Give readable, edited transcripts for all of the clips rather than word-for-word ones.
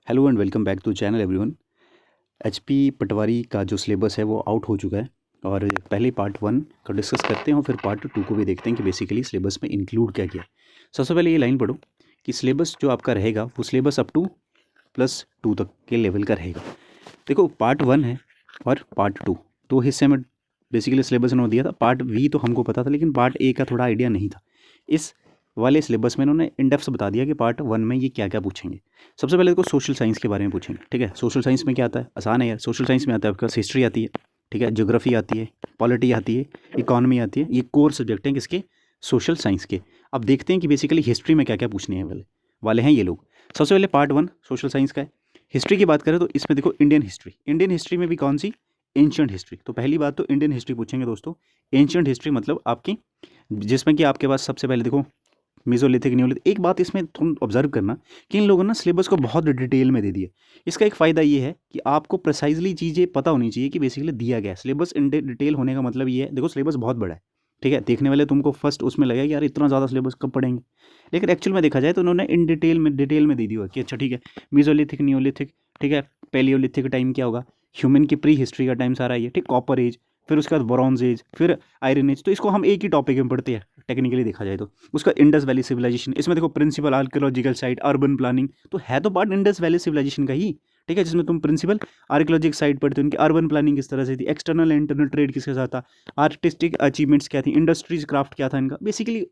Hello and welcome back to channel everyone. HP पटवारी का जो सिलेबस है वो आउट हो चुका है और पहले पार्ट 1 को डिस्कस करते हैं और फिर पार्ट 2 को भी देखते हैं कि बेसिकली सिलेबस में इंक्लूड क्या किया है। सबसे पहले ये लाइन पढ़ो कि सिलेबस जो आपका रहेगा वो सिलेबस अप टू +2 तक के लेवल का रहेगा। देखो पार्ट 1 है और पार्ट 2 दो हिस्से में बेसिकली सिलेबस इन्होंने दिया था। पार्ट वी तो हमको पता था लेकिन पार्ट ए का थोड़ा आइडिया नहीं था। इस वाले सिलेबस में इन्होंने इंडेप्थ बता दिया कि पार्ट 1 में ये क्या क्या पूछेंगे। सबसे पहले देखो सोशल साइंस के बारे में पूछेंगे, ठीक है। सोशल साइंस में क्या आता है, आसान है यार। सोशल साइंस में आता है आपका हिस्ट्री आती है, ठीक है, ज्योग्राफी आती है, पॉलिटी आती है, इकोनॉमी आती है। ये कोर सब्जेक्ट हैं किसके, सोशल साइंस के। अब देखते हैं कि बेसिकली हिस्ट्री में क्या क्या पूछने हैं वाले वाले हैं ये लोग। सबसे पहले पार्ट 1 सोशल साइंस का है। हिस्ट्री की बात करें तो इसमें देखो इंडियन हिस्ट्री में भी कौन सी, एंशिएंट हिस्ट्री। तो पहली बात तो इंडियन हिस्ट्री पूछेंगे दोस्तों। एंशिएंट हिस्ट्री मतलब आपकी जिसमें कि आपके पास सबसे पहले देखो मेसोलिथिक, न्यूलिथिक। एक बात इसमें तुम ऑब्जर्व करना कि इन लोगों ने सिलेबस को बहुत डिटेल में दे दिया। इसका एक फ़ायदा ये है कि आपको प्रिसाइजली चीज़ें पता होनी चाहिए कि बेसिकली दिया गया है। सिलेबस इन डिटेल होने का मतलब ये है, देखो सिलेबस बहुत बड़ा है, ठीक है। देखने वाले तुमको फर्स्ट उसमें लगेगा कि यार इतना ज़्यादा सिलेबस कब पढ़ेंगे, लेकिन एक्चुअल में देखा जाए तो उन्होंने इन डिटेल में दे दिया कि अच्छा ठीक है, मेसोलिथिक, न्यूलिथिक, ठीक है, पैलियोलिथिक टाइम क्या होगा, ह्यूमन की प्री हिस्ट्री का टाइम सारा ये, ठीक, कॉपर एज, फिर उसके बाद ब्रॉन्ज एज, फिर आयरन एज। तो इसको हम एक ही टॉपिक में पढ़ते हैं टेक्निकली देखा जाए तो। उसका इंडस वैली सिविलाइजेशन, इसमें देखो principal archaeological site, urban planning, तो है तो पार्ट इंडस वैली सिविलाइजेशन का ही, ठीक है। जिसमें तुम प्रिंसिपल आर्कियोलॉजिकल साइट पढ़ते हो, उनकी अर्बन प्लानिंग किस तरह से थी, एक्सटर्नल एंड इंटरनल ट्रेड किसके साथ था, आर्टिस्टिक अचीवमेंट्स क्या थी, इंडस्ट्रीज क्राफ्ट क्या था इनका, बेसिकली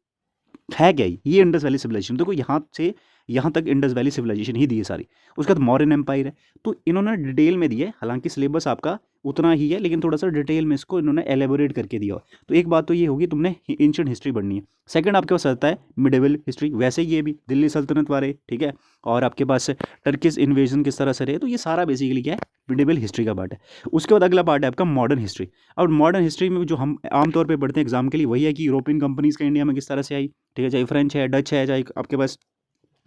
है क्या ये इंडस वैली सिविलाइजेशन। देखो यहाँ से यहाँ तक इंडस वैली सिविलाइजेशन ही दी है सारी। उसके बाद मॉडर्न एम्पायर है, तो इन्होंने डिटेल में दिया है। हालांकि सिलेबस आपका उतना ही है लेकिन थोड़ा सा डिटेल में इसको इन्होंने एलेबोरेट करके दिया। तो एक बात तो ये होगी, तुमने एंशिएंट हिस्ट्री पढ़नी है। सेकंड आपके पास आता है मिडेवल हिस्ट्री, वैसे ये भी दिल्ली सल्तनत वाले, ठीक है। और आपके पास टर्किश इन्वेजन किस तरह से रहे, तो ये सारा बेसिकली क्या है, मिडेवल हिस्ट्री का पार्ट है। उसके बाद अगला पार्ट है आपका मॉडर्न हिस्ट्री। और मॉडर्न हिस्ट्री में जो हम आमतौर पर पढ़ते हैं एग्जाम के लिए वही है कि यूरोपियन कंपनीज का इंडिया में किस तरह से आई, ठीक है। चाहे फ्रेंच है, डच है, चाहे आपके पास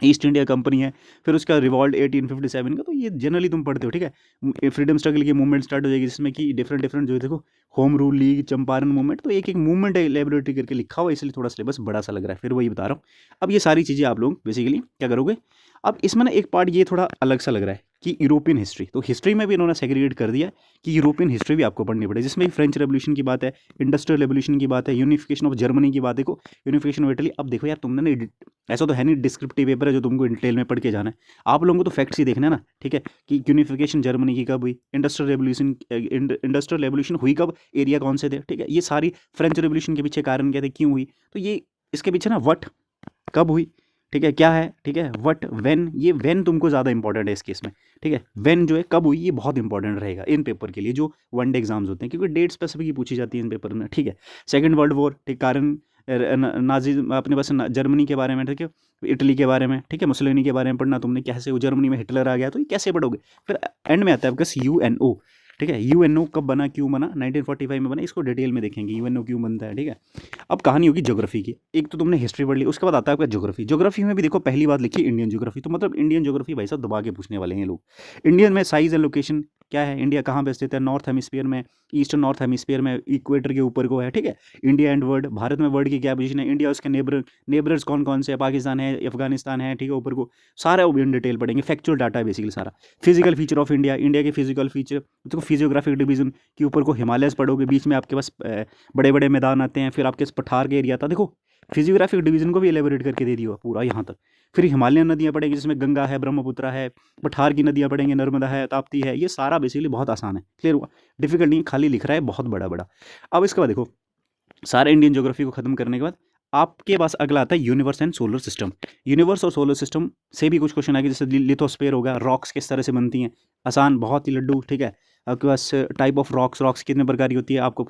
ईस्ट इंडिया कंपनी है, फिर उसका रिवॉल्ट 1857 का, तो ये जनरली तुम पढ़ते हो, ठीक है। फ्रीडम स्ट्रगल की मूवमेंट स्टार्ट हो जाएगी जिसमें कि डिफरेंट डिफरेंट जो देखो home rule league, Champaran movement, तो एक एक मूवमेंट है लेबोरेटरी करके लिखा हुआ, इसलिए थोड़ा सिलेबस बड़ा सा लग रहा है। फिर वही बता रहा हूँ। अब ये सारी चीज़ें आप लोग बेसिकली क्या करोगे। अब इसमें ना एक पार्ट ये थोड़ा अलग सा लग रहा है कि यूरोपियन हिस्ट्री, तो हिस्ट्री में भी इन्होंने सेग्रीगेट कर दिया कि यूरोपियन हिस्ट्री भी आपको पढ़नी पड़ेगी, जिसमें फ्रेंच रेवोल्यूशन की बात है, इंडस्ट्रियल रेवोल्यूशन की बात है, यूनिफिकेशन ऑफ जर्मनी की बात, देखो यूनिफिकेशन ऑफ इटली। अब देखो यार तुमने ना, ऐसा तो है नहीं डिस्क्रिप्टिव पेपर है जो तुमको डिटेल में पढ़ के जाना है। आप लोगों को तो फैक्ट्स ही देखना है ना, ठीक है, कि यूनिफिकेशन जर्मनी की कब हुई, इंडस्ट्रियल रेवोल्यूशन हुई कब, एरिया कौन से थे, ठीक है। ये सारी फ्रेंच रेवोल्यूशन के पीछे कारण क्या थे, क्यों हुई, तो ये इसके पीछे ना वट कब हुई, ठीक है, क्या है, ठीक है, वट व्हेन, ये व्हेन तुमको ज़्यादा इंपॉर्टेंट है इस केस में, ठीक है। व्हेन जो है कब हुई, ये बहुत इंपॉर्टेंट रहेगा इन पेपर के लिए जो वनडे एग्जाम्स होते हैं, क्योंकि डेट स्पेसिफिक ही पूछी जाती है इन पेपर में, ठीक है। सेकंड वर्ल्ड वॉर, ठीक, कारण नाजी अपने पास जर्मनी के बारे में, ठीक है, इटली के बारे में, ठीक है, मुसोलिनी के बारे में पढ़ना तुमने, कैसे वो जर्मनी में हिटलर आ गया, तो ये कैसे पढ़ोगे। फिर एंड में आता है आपका यूएनओ, ठीक है। यूएनओ कब बना, क्यों बना, 1945 में बना, इसको डिटेल में देखेंगे यूएनओ क्यों बनता है, ठीक है। अब कहानी होगी ज्योग्राफी की। एक तो तुमने हिस्ट्री पढ़ ली, उसके बाद आता है आपका ज्योग्राफी। ज्योग्राफी में भी देखो पहली बात लिखी इंडियन ज्योग्राफी, तो मतलब इंडियन ज्योग्राफी भाई साहब दबा के पूछने वाले हैं लोग। इंडियन में साइज एंड लोकेशन क्या है, इंडिया कहाँ पे स्थित है, नॉर्थ हेमिस्फीयर में, ईस्टर्न नॉर्थ हेमिस्फीयर में, इक्वेटर के ऊपर को है, ठीक है। इंडिया एंड वर्ल्ड, भारत में वर्ल्ड की क्या पोजीशन है, इंडिया उसके नेबरर्स कौन कौन से है, पाकिस्तान है, अफगानिस्तान है, ठीक है, ऊपर को सारा वो इन डिटेल पढ़ेंगे। फैक्चुअल डाटा है बेसिकली सारा। Physical feature of India, India के फिजिकल फीचर, तो फिजियोग्राफिक डिवीजन के ऊपर को हिमालयस पढ़ोगे, बीच में आपके पास बड़े बड़े मैदान आते हैं, फिर आपके पठार के एरिया था, देखो फिजियोग्राफिक डिवीजन को भी एलेबोरेट करके दे दिया पूरा यहाँ तक। फिर हिमालयन नदियाँ पड़ेंगी जिसमें गंगा है, ब्रह्मपुत्र है, पठार की नदियाँ पड़ेंगे, नर्मदा है, ताप्ती है, ये सारा बेसिकली बहुत आसान है, क्लियर हुआ, डिफिकल्ट नहीं, खाली लिख रहा है बहुत बड़ा बड़ा। अब इसके बाद देखो सारे इंडियन ज्योग्राफी को खत्म करने के बाद आपके पास अगला आता है universe and solar system. Universe और सोलर सिस्टम से भी कुछ क्वेश्चन आएंगे, जैसे लिथोस्फीयर होगा, रॉक्स किस तरह से बनती हैं, आसान, बहुत ही लड्डू, ठीक है। आपके पास टाइप ऑफ रॉक्स, रॉक्स कितने प्रकार की होती है, आपको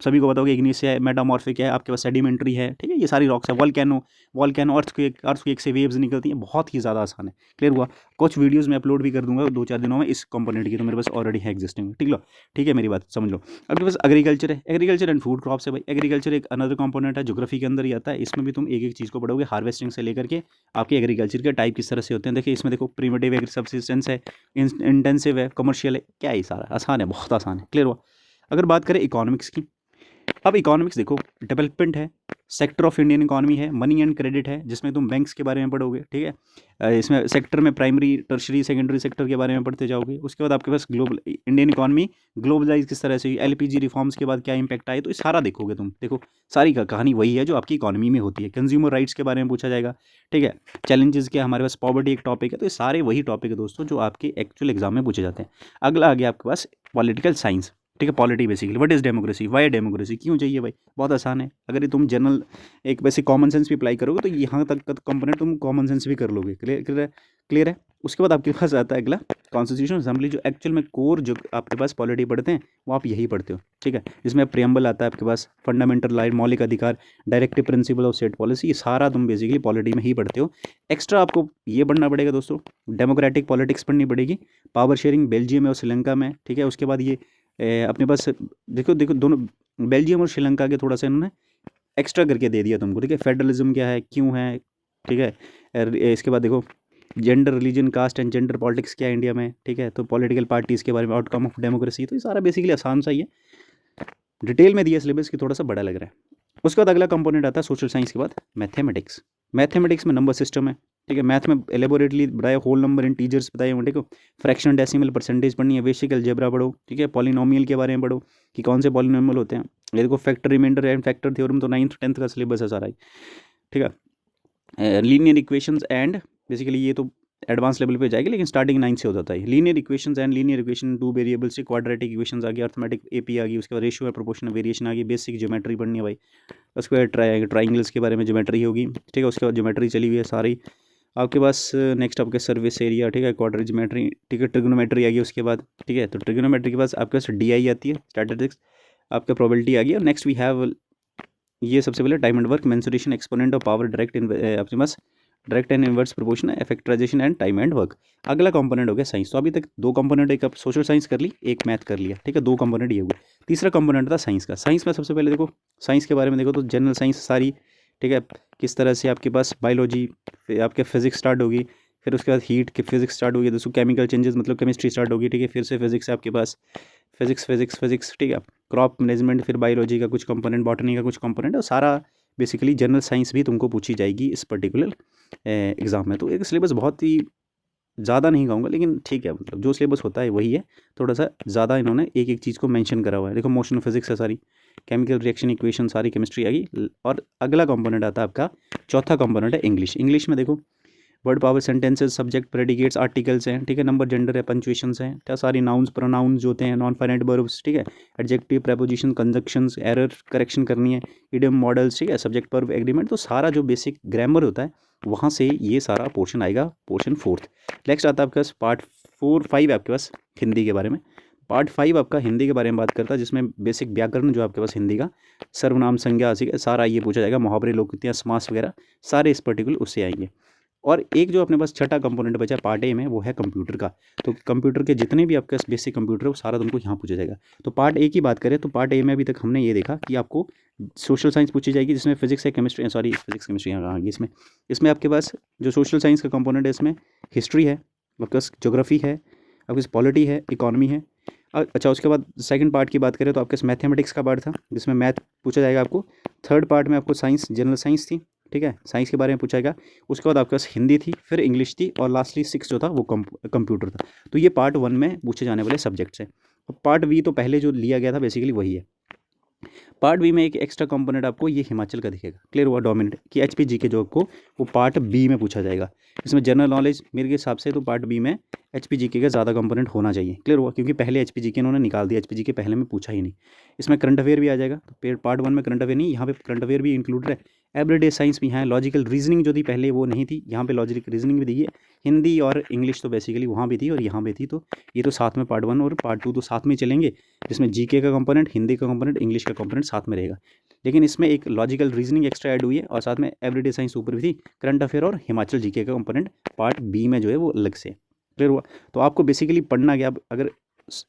सभी को बताओगे, इग्नियस है, मेटामॉर्फिक है, आपके पास सेडिमेंट्री है, ठीक है, ये सारी रॉक्स है, वॉल्केनो, अर्थक्वेक से वेव्स निकलती हैं, बहुत ही ज़्यादा आसान है, क्लियर हुआ। कुछ वीडियोज़ मैं अपलोड भी कर दूंगा 2-4 दिनों में इस कंपोनेंट की, तो मेरे पास ऑलरेडी है एग्जिस्टिंग, ठीक है, मेरी बात समझ लो। अब बस एग्रीकल्चर है, एग्रीकल्चर एंड फूड क्रॉप्स है भाई। एग्रीकल्चर एक अनदर कंपोनेंट है, ज्योग्राफी के अंदर ही आता है। इसमें भी तुम एक एक चीज़ को पढ़ोगे, हार्वेस्टिंग से लेकर के आपके एग्रीकल्चर के टाइप किस तरह से होते हैं। देखिए इसमें देखो प्रीमेटिव एग्री सब्सिस्टेंस है, इंटेंसिव है, कमर्शियल है, क्या है, सारा आसान है, बहुत आसान है, क्लियर हुआ। अगर बात करें इकोनॉमिक्स की, अब इकोनॉमिक्स देखो, डेवलपमेंट है, सेक्टर ऑफ इंडियन इकोनॉमी है, मनी एंड क्रेडिट है जिसमें तुम बैंक्स के बारे में पढ़ोगे, ठीक है। इसमें सेक्टर में प्राइमरी, टर्शरी, सेकेंडरी सेक्टर के बारे में पढ़ते जाओगे। उसके बाद आपके पास ग्लोबल इंडियन इकोनॉमी ग्लोबलाइज किस तरह से, एलपीजी रिफॉर्म्स के बाद क्या इंपैक्ट आए, तो ये सारा देखोगे तुम। देखो सारी का कहानी वही है जो आपकी इकोनॉमी में होती है। कंज्यूमर राइट्स के बारे में पूछा जाएगा, ठीक है। चैलेंजेस क्या, हमारे पास पॉवर्टी एक टॉपिक है। तो ये सारे वही टॉपिक है दोस्तों जो आपके एक्चुअल एग्जाम में पूछे जाते हैं। अगला आ गया आपके पास पॉलिटिकल साइंस, ठीक है। Polity basically what is democracy, Y democracy, क्यों चाहिए भाई, बहुत आसान है। अगर ये तुम जनरल एक वैसे कॉमन सेंस भी अप्लाई करोगे तो यहाँ तक का कंपोनेंट तुम कॉमन सेंस भी कर लोगे। क्लियर है। उसके बाद आपके पास आता है अगला कॉन्स्टिट्यूशन असेंबली, जो एक्चुअल में कोर जो आपके पास पॉलिटी पढ़ते हैं वो आप यही पढ़ते हो, ठीक है। जिसमें प्रियम्बल आता है आपके पास, फंडामेंटल राइट, मौलिक अधिकार, directive principle of state policy, ये सारा तुम बेसिकली पॉलिटी में ही पढ़ते हो। एक्स्ट्रा आपको ये पढ़ना पड़ेगा दोस्तों, डेमोक्रेटिक पॉलिटिक्स पढ़नी पड़ेगी, पावर शेयरिंग बेल्जियम और श्रीलंका में, ठीक है। उसके बाद ये अपने पास देखो देखो दोनों बेल्जियम और श्रीलंका के थोड़ा सा इन्होंने एक्स्ट्रा करके दे दिया तुमको, ठीक है। फेडरलिज्म क्या है, क्यों है, ठीक है। इसके बाद देखो gender, religion, caste and gender politics क्या है इंडिया में, ठीक है। तो पॉलिटिकल पार्टीज़ के बारे में, आउटकम ऑफ डेमोक्रेसी, तो ये सारा बेसिकली आसान सा ही है। डिटेल में दिया सिलेबस की थोड़ा सा बड़ा लग रहा है। उसके बाद अगला कंपोनेंट आता है सोशल साइंस के बाद मैथमेटिक्स। मैथमेटिक्स में नंबर सिस्टम है, ठीक है। मैथ में एलेबोरेटली बताया, होल नंबर इन टीजर्स बताए हुए, ठीक है। फ्रैक्शन, डेसिमल, परसेंटेज पढ़नी है, बेसिक अलजेब्रा पढ़ो, ठीक है। पॉलिनोमियल के बारे में पढ़ो कि कौन से पॉलिनोमियल होते हैं। ये देखो factor, remainder and factor theorem तो 9th 10th का सिलेबस है सारा ही, ठीक है। लीनियर इक्वेशंस एंड बेसिकली ये तो एडवांस लेवल पे जाएगी, लेकिन स्टार्टिंग 9 से हो जाता है। Linear equations and linear equation, two variable से क्वाड्रेटिक इक्वेशंस आ गई, अर्थमेटिक एपी आ गई, उसके बाद रेशियो और प्रोपोर्शनल वेरिएशन आ गई, बेसिक ज्योमेट्री पढ़नी है भाई। उसके बाद ट्राइंगल्स के बारे में ज्योमेट्री होगी, ठीक है। उसके बाद ज्योमेट्री चली हुई है सारी आपके पास। नेक्स्ट आपके सर्विस एरिया, ठीक है, क्वाड्रेटिक ज्योमेट्री, ठीक है। ट्रिग्नोमेट्री आ गई उसके बाद, ठीक है। तो ट्रिग्नोमेट्री के पास आपके पास डीआई आती है, स्टैटिस्टिक्स, आपका प्रोबेबिलिटी आ गई। और नेक्स्ट वी हैव ये सबसे पहले time and work, mensuration, exponent of power, direct आपके पास direct and inverse proportion, factorisation and time and work. अगला कंपोनेंट हो गया साइंस। तो अभी तक दो कंपोनेंट, एक सोशल साइंस कर ली, एक मैथ कर लिया, ठीक है। दो कंपोनेंट ये हुए। तीसरा कंपोनेंट था साइंस का। साइंस में सबसे पहले देखो, साइंस के बारे में देखो तो जनरल साइंस सारी, ठीक है। किस तरह से आपके पास बायोलॉजी, फिर आपके फिजिक्स स्टार्ट होगी, फिर उसके बाद हीट की फिजिक्स स्टार्ट होगी, दोस्तों केमिकल चेंजेस मतलब केमिस्ट्री स्टार्ट होगी, ठीक है। फिर से फिजिक्स है आपके पास, फिजिक्स, ठीक है। क्रॉप मैनेजमेंट, फिर बायोलॉजी का कुछ कंपोनेंट, बॉटनी का कुछ कंपोनेंट, और सारा बेसिकली जनरल साइंस भी तुमको पूछी जाएगी इस पर्टिकुलर एग्ज़ाम में। तो एक सिलेबस बहुत ही ज़्यादा नहीं कहूँगा, लेकिन ठीक है, मतलब जो सिलेबस होता है वही है। थोड़ा सा ज़्यादा इन्होंने एक एक चीज़ को मेंशन करा हुआ है। देखो मोशन फिजिक्स है सारी, केमिकल रिएक्शन इक्वेशन सारी, केमिस्ट्री आ गई। और अगला कंपोनेंट आता है आपका, चौथा कंपोनेंट है इंग्लिश। इंग्लिश में देखो word, power, sentences, subject, predicates, articles हैं, ठीक है। नंबर, जेंडर है, पंचुएशंस हैं, क्या सारी नाउन्स, प्रोनाउंस जो होते हैं, नॉन फाइनाइट वर्ब्स, ठीक है। Adjective, preposition, conjunctions, error correction करनी है, इडियम, मॉडल्स, ठीक है। सब्जेक्ट, वर्ब, एग्रीमेंट, तो सारा जो बेसिक ग्रामर होता है वहाँ से ये सारा पोर्शन आएगा, पोर्शन 4th। नेक्स्ट आता है आपके पास पार्ट 4-5 आपके पास हिंदी के बारे में। पार्ट 5 आपका हिंदी के बारे में बात करता है, जिसमें बेसिक व्याकरण जो आपके पास हिंदी का, सर्वनाम, संज्ञा, सारा ये पूछा जाएगा, मुहावरे, लोकोक्तियाँ, समास वगैरह सारे इस पर्टिकुलर उससे आएंगे। और एक जो अपने पास छठा कंपोनेंट बचा पार्ट ए में, वो है कंप्यूटर का। तो कंप्यूटर के जितने भी आपके पास बेसिक कंप्यूटर है वो सारा तुमको यहाँ पूछा जाएगा। तो पार्ट ए की बात करें तो पार्ट ए में अभी तक हमने ये देखा कि आपको सोशल साइंस पूछी जाएगी, जिसमें फिजिक्स है, केमिस्ट्री, सॉरी फिजिक्स केमिस्ट्री यहाँ आ गई इसमें। इसमें आपके पास जो सोशल साइंस का कंपोनेंट है, इसमें हिस्ट्री है, आपके पास ज्योग्राफी है, आपके पास पॉलिटी है, इकोनॉमी है। अच्छा, उसके बाद सेकंड पार्ट की बात करें तो आपके पास मैथमेटिक्स का पार्ट था, जिसमें मैथ पूछा जाएगा आपको। थर्ड पार्ट में आपको साइंस, जनरल साइंस थी, ठीक है, साइंस के बारे में पूछा गया। उसके बाद आपके पास हिंदी थी, फिर इंग्लिश थी, और लास्टली 6 जो था वो कंप्यूटर था। तो ये पार्ट 1 में पूछे जाने वाले सब्जेक्ट्स हैं। और पार्ट बी तो पहले जो लिया गया था बेसिकली वही है। पार्ट बी में एक एक्स्ट्रा कंपोनेंट आपको ये हिमाचल का दिखेगा। क्लियर हुआ डोमिनेट कि एचपीजी के जो आपको वो पार्ट बी में पूछा जाएगा। इसमें जनरल नॉलेज मेरे हिसाब से तो पार्ट बी में एचपीजीके का ज़्यादा कंपोनेंट होना चाहिए। क्लियर हुआ, क्योंकि पहले एचपीजीके इन्होंने निकाल दिया, एचपीजीके पहले में पूछा ही नहीं। इसमें करंट अफेयर भी आ जाएगा, तो पार्ट 1 में करंट अफेयर नहीं, यहाँ पे करंट अफेयर भी इंक्लूडेड है। एवरीडे साइंस भी है, लॉजिकल रीजनिंग जो थी पहले वो नहीं थी, यहाँ पे लॉजिकल रीजनिंग भी दी है। हिंदी और इंग्लिश तो बेसिकली वहाँ भी थी और यहाँ भी थी, तो ये तो साथ में पार्ट 1 और पार्ट 2 तो साथ में चलेंगे, जिसमें जीके का कंपोनेंट, हिंदी का कंपोनेंट, इंग्लिश का कंपोनेंट साथ में रहेगा। लेकिन इसमें एक लॉजिकल रीजनिंग एक्स्ट्रा ऐड हुई है, और साथ में एवरीडे साइंस ऊपर भी थी, करंट अफेयर और हिमाचल जीके का कंपोनेंट पार्ट बी में जो है वो अलग से। क्लियर हुआ। तो आपको बेसिकली पढ़ना क्या, अगर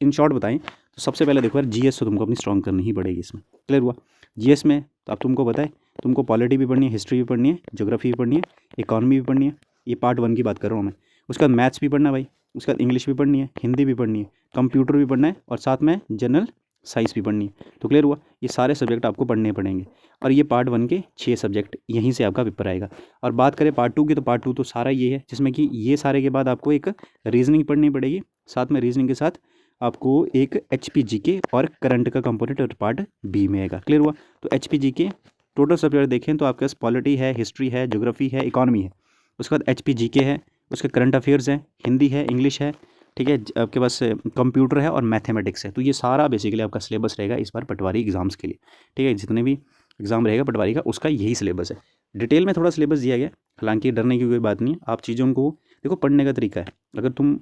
इन शॉर्ट बताएं तो सबसे पहले देखो यार, जीएस तो तुमको अपनी स्ट्रॉन्ग करनी ही पड़ेगी इसमें। क्लियर हुआ। जीएस में तो अब तुमको पता है, तुमको पॉलिटी भी पढ़नी है, हिस्ट्री भी पढ़नी है, ज्योग्राफी भी पढ़नी है, इकोनॉमी भी पढ़नी है, ये पार्ट 1 की बात कर रहा हूँ मैं। उसके बाद मैथ्स भी पढ़ना है भाई, उसके बाद इंग्लिश भी पढ़नी है, हिंदी भी पढ़नी है, कंप्यूटर भी पढ़ना है, और साथ में जनरल साइंस भी पढ़नी है। तो क्लियर हुआ, ये सारे सब्जेक्ट आपको पढ़ने पड़ेंगे। और ये पार्ट 1 के 6 सब्जेक्ट यहीं से आपका पेपर आएगा। और बात करें पार्ट 2 की, तो पार्ट 2 तो सारा ये है, जिसमें कि ये सारे के बाद आपको एक रीजनिंग पढ़नी पड़ेगी, साथ में रीजनिंग के साथ आपको एक HPGK और करंट का कंपोनेंट और पार्ट बी में आएगा। क्लियर हुआ। तो HPGK टोटल सब्जेक्ट देखें तो आपके पास पॉलिटी है, हिस्ट्री है, ज्योग्राफी है, इकॉनमी है। उसके बाद HPGK है, उसके करंट अफेयर्स हैं, हिंदी है, इंग्लिश है, ठीक है, आपके पास कंप्यूटर है और मैथमेटिक्स है। तो ये सारा बेसिकली आपका सिलेबस रहेगा इस बार पटवारी एग्जाम्स के लिए, ठीक है। जितने भी एग्जाम रहेगा पटवारी का उसका यही सिलेबस है। डिटेल में थोड़ा सिलेबस दिया गया, हालांकि डरने की कोई बात नहीं है। आप चीज़ों को देखो, पढ़ने का तरीका है। अगर तुम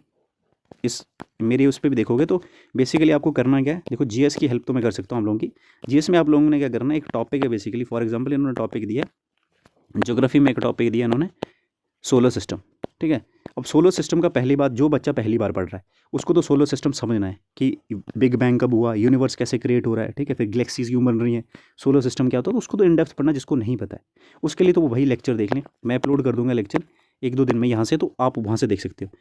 इस मेरे उस पर भी देखोगे तो बेसिकली आपको करना क्या है, देखो जीएस की हेल्प तो मैं कर सकता हूँ आप लोगों की। जीएस में आप लोगों ने क्या करना है, एक टॉपिक है बेसिकली, फॉर एग्जांपल इन्होंने टॉपिक दिया, ज्योग्राफी में एक टॉपिक दिया इन्होंने सोलर सिस्टम, ठीक है। अब सोलर सिस्टम का पहली बात, जो बच्चा पहली बार पढ़ रहा है उसको तो सोलर सिस्टम समझना है कि बिग बैंग कब हुआ, यूनिवर्स कैसे क्रिएट हो रहा है, ठीक है, फिर गैलेक्सीज क्यों बन रही हैं, सोलर सिस्टम क्या होता है, तो उसको तो इन डेप्थ पढ़ना जिसको नहीं पता है। उसके लिए तो वो वही लेक्चर देख लें, मैं अपलोड कर दूंगा लेक्चर 1-2 दिन में यहाँ से, तो आप वहाँ से देख सकते हो।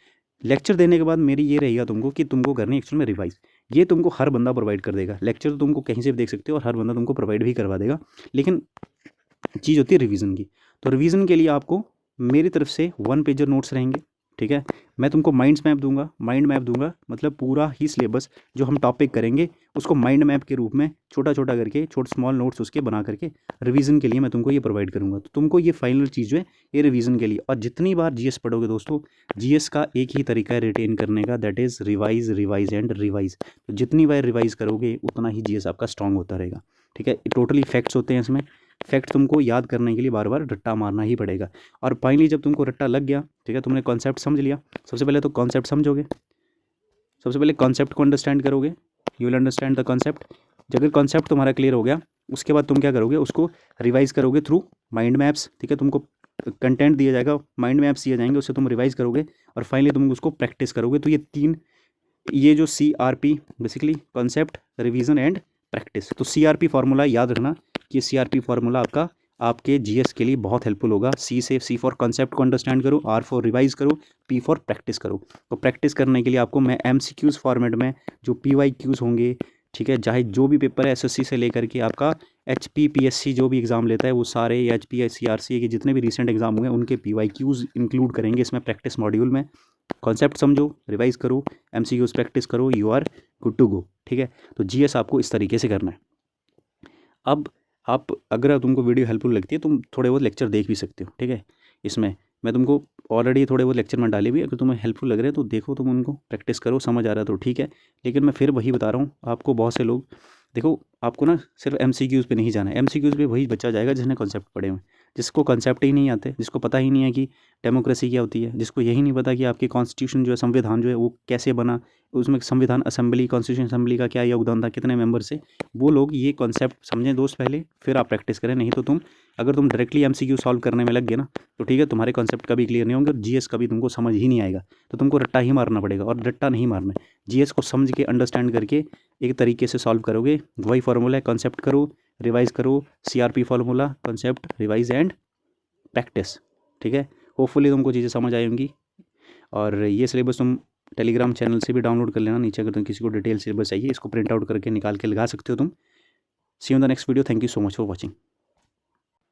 लेक्चर देने के बाद मेरी ये रहेगा तुमको कि तुमको करनी एक्चुअल में रिवाइज। ये तुमको हर बंदा प्रोवाइड कर देगा, लेक्चर तो तुमको कहीं से भी देख सकते हो और हर बंदा तुमको प्रोवाइड भी करवा देगा, लेकिन चीज़ होती है रिवीजन की। तो रिवीजन के लिए आपको मेरी तरफ से 1 पेजर नोट्स रहेंगे, ठीक है। मैं तुमको माइंड मैप दूंगा, मतलब पूरा ही सिलेबस जो हम टॉपिक करेंगे उसको माइंड मैप के रूप में छोटा छोटा करके, स्मॉल नोट्स उसके बना करके रिवीजन के लिए मैं तुमको ये प्रोवाइड करूंगा। तो तुमको ये फाइनल चीज़ जो है ये रिवीजन के लिए। और जितनी बार जीएस पढ़ोगे दोस्तों, जीएस का एक ही तरीका है रिटेन करने का, that is revise revise and revise. तो जितनी बार रिवाइज करोगे उतना ही जीएस आपका स्ट्रांग होता रहेगा, ठीक है। टोटली फैक्ट्स होते हैं इसमें, फैक्ट तुमको याद करने के लिए बार बार रट्टा मारना ही पड़ेगा। और फाइनली जब तुमको रट्टा लग गया, ठीक है, तुमने कॉन्सेप्ट समझ लिया, सबसे पहले तो कॉन्सेप्ट समझोगे, सबसे पहले कॉन्सेप्ट को अंडरस्टैंड करोगे, you will understand the concept. अगर कॉन्सेप्ट तुम्हारा क्लियर हो गया, उसके बाद तुम क्या करोगे, उसको रिवाइज करोगे थ्रू माइंड मैप्स, ठीक है। तुमको कंटेंट दिया जाएगा, माइंड मैप्स दिए जाएंगे, उससे तुम रिवाइज करोगे और फाइनली तुम उसको प्रैक्टिस करोगे। तो ये जो CRP basically concept, revision and practice, तो CRP फार्मूला याद रखना कि CRP फार्मूला आपके जीएस के लिए बहुत हेल्पफुल होगा। C फॉर कॉन्सेप्ट को अंडरस्टैंड करो, R फॉर रिवाइज करो, P फॉर प्रैक्टिस करो। तो प्रैक्टिस करने के लिए आपको मैं MCQs फॉर्मेट में जो PYQs होंगे, ठीक है, चाहे जो भी पेपर है SSC से लेकर के आपका HP PSC जो भी एग्ज़ाम लेता है वो सारे HP CRC के जितने भी रिसेंट एग्जाम हुए उनके PYQs इंक्लूड करेंगे इसमें प्रैक्टिस मॉड्यूल में। कॉन्सेप्ट समझो, रिवाइज करो, MCQs प्रैक्टिस करो, you are good to go, ठीक है। तो जीएस आपको इस तरीके से करना है। अब आप अगर तुमको वीडियो हेल्पफुल लगती है तुम थोड़े बहुत लेक्चर देख भी सकते हो, ठीक है। इसमें मैं तुमको ऑलरेडी थोड़े बहुत लेक्चर में डाले भी, अगर तुम्हें हेल्पफुल लग रहे हैं तो देखो, तुम उनको प्रैक्टिस करो, समझ आ रहा है तो ठीक है। लेकिन मैं फिर वही बता रहा हूँ आपको, बहुत से लोग देखो, आपको ना सिर्फ MCQs पे नहीं जाना है। MCQs पे वही बच्चा जाएगा जिसने कॉन्सेप्ट पढ़े हुए, जिसको कॉन्सेप्ट ही नहीं आते, जिसको पता ही नहीं है कि डेमोक्रेसी क्या होती है, जिसको यही नहीं पता कि आपकी कॉन्स्टिट्यूशन जो है, संविधान जो है वो कैसे बना, उसमें संविधान असेंबली, कॉन्स्टिट्यूशन असेंबली का क्या योगदान था, कितने मेंबर से। वो लोग ये कॉन्सेप्ट समझें दोस्त पहले, फिर आप प्रैक्टिस करें। नहीं तो अगर तुम डायरेक्टली MCQ सॉल्व करने में लग गए ना, तो ठीक है, तुम्हारे कॉन्सेप्ट कभी क्लियर नहीं होंगे और जीएस कभी तुमको समझ ही नहीं आएगा। तो तुमको रट्टा ही मारना पड़ेगा, और रट्टा नहीं मारना है, जीएस को समझ के अंडरस्टैंड करके एक तरीके से सॉल्व करोगे। वही फार्मूला है, कॉन्सेप्ट करो, रिवाइज करो, CRP formula, concept, revise and practice, ठीक है। होपफुली तुमको चीज़ें समझ आई होंगी। और ये सिलेबस तुम टेलीग्राम चैनल से भी डाउनलोड कर लेना, नीचे अगर तुम किसी को डिटेल सिलेबस चाहिए इसको प्रिंट आउट करके निकाल के लगा सकते हो तुम। See you in the next video, thank you so much for watching.